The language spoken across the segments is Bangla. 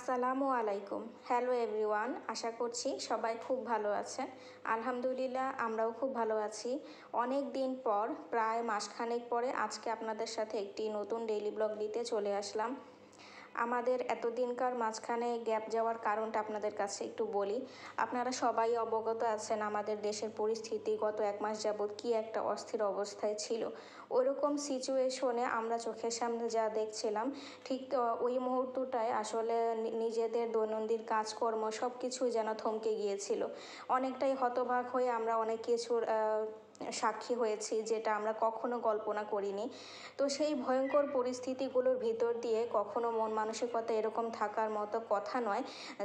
আসসালামু আলাইকুম। হ্যালো এভরিওয়ান, আশা করছি সবাই খুব ভালো আছেন। আলহামদুলিল্লাহ, আমরাও খুব ভালো আছি। অনেক দিন পর, প্রায় মাসখানেক পরে আজকে আপনাদের সাথে একটি নতুন ডেইলি ব্লগ দিতে চলে আসলাম। আমাদের এতদিনকার মাঝখানে গ্যাপ যাওয়ার কারণটা আপনাদের কাছে একটু বলি। আপনারা সবাই অবগত আছেন আমাদের দেশের পরিস্থিতি গত 1 মাস যাবৎ কী একটা অস্থির অবস্থায় ছিল। ওইরকম সিচুয়েশনে আমরা চোখের সামনে যা দেখছিলাম, ঠিক ওই মুহূর্তটায় আসলে নিজেদের দৈনন্দিন কাজকর্ম সব কিছুই যেন থমকে গিয়েছিল। অনেকটাই হতবাক হয়ে আমরা অনেক কিছুর সাক্ষী হয়েছি, যেটা আমরা কখনো কল্পনা করিনি। তো সেই ভয়ঙ্কর পরিস্থিতিগুলোর ভিতর দিয়ে কখনো মন মানসিকতা এরকম থাকার মতো কথা নয়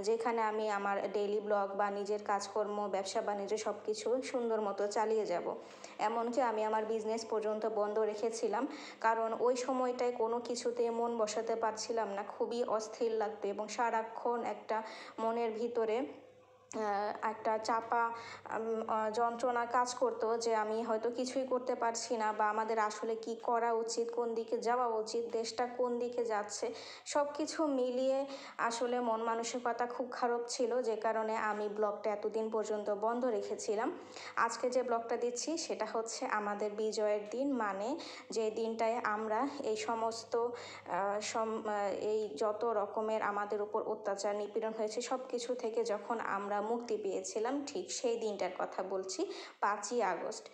যেখানে আমি আমার ডেইলি ব্লগ বা নিজের কাজকর্ম, ব্যবসা বাণিজ্য সব কিছু সুন্দর মতো চালিয়ে যাব। এমনকি আমি আমার বিজনেস পর্যন্ত বন্ধ রেখেছিলাম, কারণ ওই সময়টায় কোনো কিছুতে মন বসাতে পারছিলাম না। খুবই অস্থির লাগতো এবং সারাক্ষণ একটা মনের ভিতরে একটা চাপা যন্ত্রণা কাজ করতো যে আমি হয়তো কিছুই করতে পারছি না, বা আমাদের আসলে কি করা উচিত, কোন দিকে যাওয়া উচিত, দেশটা কোন দিকে যাচ্ছে, সব কিছু মিলিয়ে আসলে মন মানসিকতা খুব খারাপ ছিল, যে কারণে আমি ব্লগটা এতদিন পর্যন্ত বন্ধ রেখেছিলাম। আজকে যে ব্লগটা দিচ্ছি সেটা হচ্ছে আমাদের বিজয়ের দিন, মানে যে দিনটায় আমরা এই সমস্ত এই যত রকমের আমাদের উপর অত্যাচার নিপীড়ন হয়েছে সব কিছু থেকে যখন আমরা মুক্তি পেয়েছিলাম, ঠিক সেই দিনটার কথা বলছি, 5ই আগস্ট।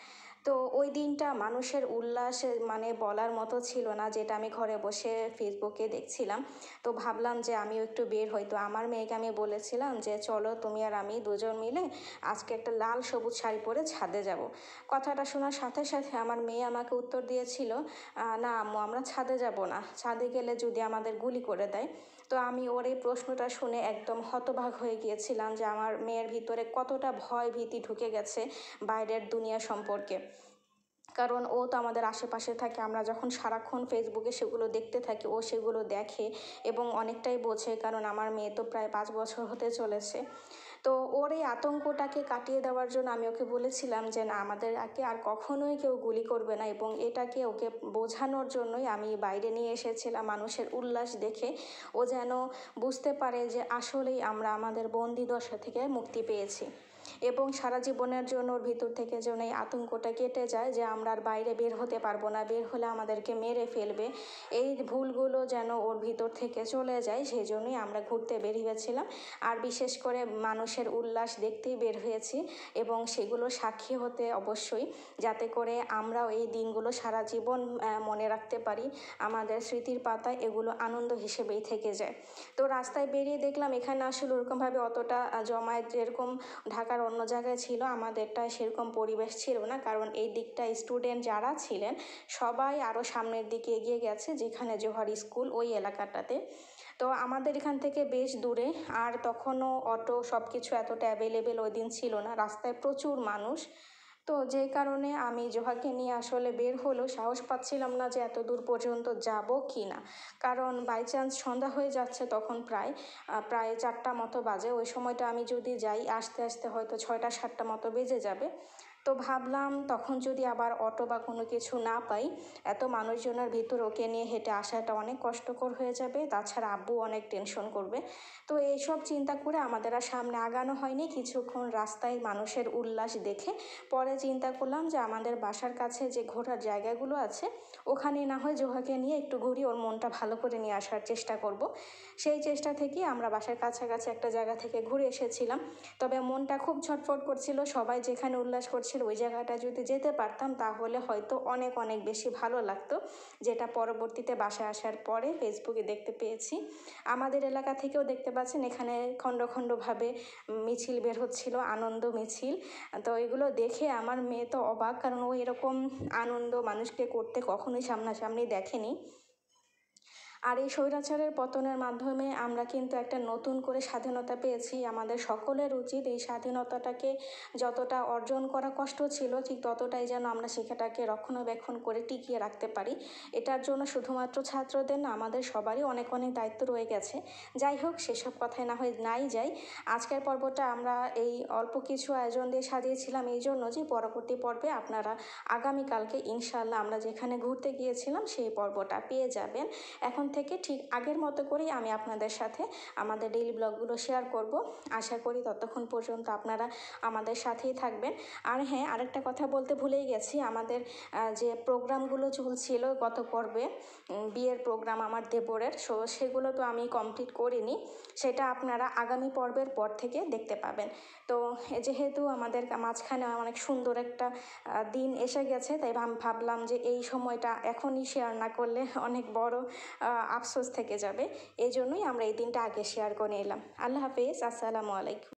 তো ওই দিনটা মানুষের উল্লাস মানে বলার মতো ছিল না, যেটা আমি ঘরে বসে ফেসবুকে দেখছিলাম। তো ভাবলাম যে আমিও একটু বের হই। তো আমার মেয়েকে আমি বলেছিলাম যে চলো তুমি আর আমি দুজন মিলে আজকে একটা লাল সবুজ শাড়ি পরে ছাদে যাব। কথাটা শোনার সাথে সাথে আমার মেয়ে আমাকে উত্তর দিয়েছিল, না আম্মু, আমরা ছাদে যাব না, ছাদে গেলে যদি আমাদের গুলি করে দেয়। তো আমি ওর এই প্রশ্নটা শুনে একদম হতবাক হয়ে গিয়েছিলাম যে আমার মেয়ের ভিতরে কতটা ভয় ভীতি ঢুকে গেছে বাইরের দুনিয়া সম্পর্কে। কারণ ও তো আমাদের আশেপাশে থাকে, আমরা যখন সারাক্ষণ ফেসবুকে সেগুলো দেখতে থাকি, ও সেগুলো দেখে এবং অনেকটাই বোঝে, কারণ আমার মেয়ে তো প্রায় 5 বছর হতে চলেছে। তো ওর এই আতঙ্কটাকে কাটিয়ে দেওয়ার জন্য আমি ওকে বলেছিলাম যে না, আমাদের আর কখনোই কেউ গুলি করবে না, এবং এটাকে ওকে বোঝানোর জন্যই আমি বাইরে নিয়ে এসেছিলাম মানুষের উল্লাস দেখে। ও যেন বুঝতে পারে যে আসলেই আমরা আমাদের বন্দি দশা থেকে মুক্তি পেয়েছি, এবং সারা জীবনের জন্য ওর ভিতর থেকে যেন এই আতঙ্কটা কেটে যায় যে আমরা আর বাইরে বের হতে পারবো না, বের হলে আমাদেরকে মেরে ফেলবে। এই ভুলগুলো যেন ওর ভিতর থেকে চলে যায়, সেই জন্যই আমরা ঘুরতে বের হয়েছিলাম। আর বিশেষ করে মানুষের উল্লাস দেখতেই বের হয়েছি, এবং সেগুলো সাক্ষী হতে অবশ্যই, যাতে করে আমরাও এই দিনগুলো সারা জীবন মনে রাখতে পারি, আমাদের স্মৃতির পাতায় এগুলো আনন্দ হিসেবেই থেকে যায়। তো রাস্তায় বেরিয়ে দেখলাম এখানে আসলে ওরকমভাবে অতটা জমায়েত যেরকম ঢাকার অন্য জায়গায় ছিল, আমাদেরটায় সেরকম পরিবেশ ছিল না, কারণ এই দিকটা স্টুডেন্ট যারা ছিলেন সবাই আরও সামনের দিকে এগিয়ে গেছে, যেখানে জোহর স্কুল ওই এলাকাটাতে। তো আমাদের এখান থেকে বেশ দূরে, আর তখনও অটো সব কিছু এতটা অ্যাভেলেবেল ওই দিন ছিল না, রাস্তায় প্রচুর মানুষ। তো যে কারণে আমি জোহাকে নিয়ে আসলে বের হলেও সাহস পাচ্ছিলাম না যে এত দূর পর্যন্ত যাব কি না, কারণ বাই চান্স সন্ধ্যা হয়ে যাচ্ছে তখন, প্রায় 4টা মতো বাজে। ওই সময়টা আমি যদি যাই আস্তে আস্তে হয়তো 6টা 7টা মতো বেজে যাবে। তো ভাবলাম তখন যদি আবার অটো বা কোনো কিছু না পাই, এত মানুষজনের ভিতর ওকে নিয়ে হেঁটে আসাটা অনেক কষ্টকর হয়ে যাবে, তাছাড়া আব্বু অনেক টেনশন করবে। তো এইসব চিন্তা করে আমাদের আর সামনে আগানো হয়নি। কিছুক্ষণ রাস্তায় মানুষের উল্লাস দেখে পরে চিন্তা করলাম যে আমাদের বাসার কাছে যে ঘোরার জায়গাগুলো আছে ওখানে না হয় জোহাকে নিয়ে একটু ঘুরি, ওর মনটা ভালো করে নিয়ে আসার চেষ্টা করব। সেই চেষ্টা থেকেই আমরা বাসার কাছাকাছি একটা জায়গা থেকে ঘুরে এসেছিলাম। তবে মনটা খুব ছটফট করছিল, সবাই যেখানে উল্লাস করছিল ওই জায়গাটা যদি যেতে পারতাম তাহলে হয়তো অনেক অনেক বেশি ভালো লাগতো, যেটা পরবর্তীতে বাসায় আসার পরে ফেসবুকে দেখতে পেয়েছি। আমাদের এলাকা থেকেও দেখতে পাচ্ছেন এখানে খণ্ড খণ্ডভাবে মিছিল বের হচ্ছিল, আনন্দ মিছিল। তো এগুলো দেখে আমার মেয়ে তো অবাক, কারণ ও এরকম আনন্দ মানুষকে করতে কখনোই সামনাসামনি দেখেনি। আর এই স্বৈরাচারের পতনের মাধ্যমে আমরা কিন্তু একটা নতুন করে স্বাধীনতা পেয়েছি। আমাদের সকলের উচিত এই স্বাধীনতাটাকে যতটা অর্জন করা কষ্ট ছিল, ঠিক ততটাই যেন আমরা সেটাকে রক্ষণাবেক্ষণ করে টিকিয়ে রাখতে পারি। এটার জন্য শুধুমাত্র ছাত্রদের না, আমাদের সবারই অনেক অনেক দায়িত্ব রয়ে গেছে। যাই হোক, সেসব কথায় না হয় নাই যাই। আজকের পর্বটা আমরা এই অল্প কিছু আয়োজন দিয়ে সাজিয়েছিলাম এই জন্য যে পরবর্তী পর্বে আপনারা আগামীকালকে ইনশাআল্লাহ আমরা যেখানে ঘুরতে গিয়েছিলাম সেই পর্বটা পেয়ে যাবেন। এখন থেকে ঠিক আগের মতো করেই আমি আপনাদের সাথে আমাদের ডেইলি ব্লগগুলো শেয়ার করব। আশা করি ততক্ষণ পর্যন্ত আপনারা আমাদের সাথেই থাকবেন। আর হ্যাঁ, আরেকটা কথা বলতে ভুলেই গেছি, আমাদের যে প্রোগ্রামগুলো চলছিল গত পর্বে, বিয়ের প্রোগ্রাম আমার দেবরের, সেগুলো তো আমি কমপ্লিট করিনি, সেটা আপনারা আগামী পর্বের পর থেকে দেখতে পাবেন। তো যেহেতু আমাদের মাঝখানে অনেক সুন্দর একটা দিন এসে গেছে, তাই আমি ভাবলাম যে এই সময়টা এখনই শেয়ার না করলে অনেক বড় আফসোস থেকে যাবে, এই জন্যই আমরা এই দিনটা আগে শেয়ার করে নিলাম। আল্লাহ হাফেজ, আসসালামু আলাইকুম।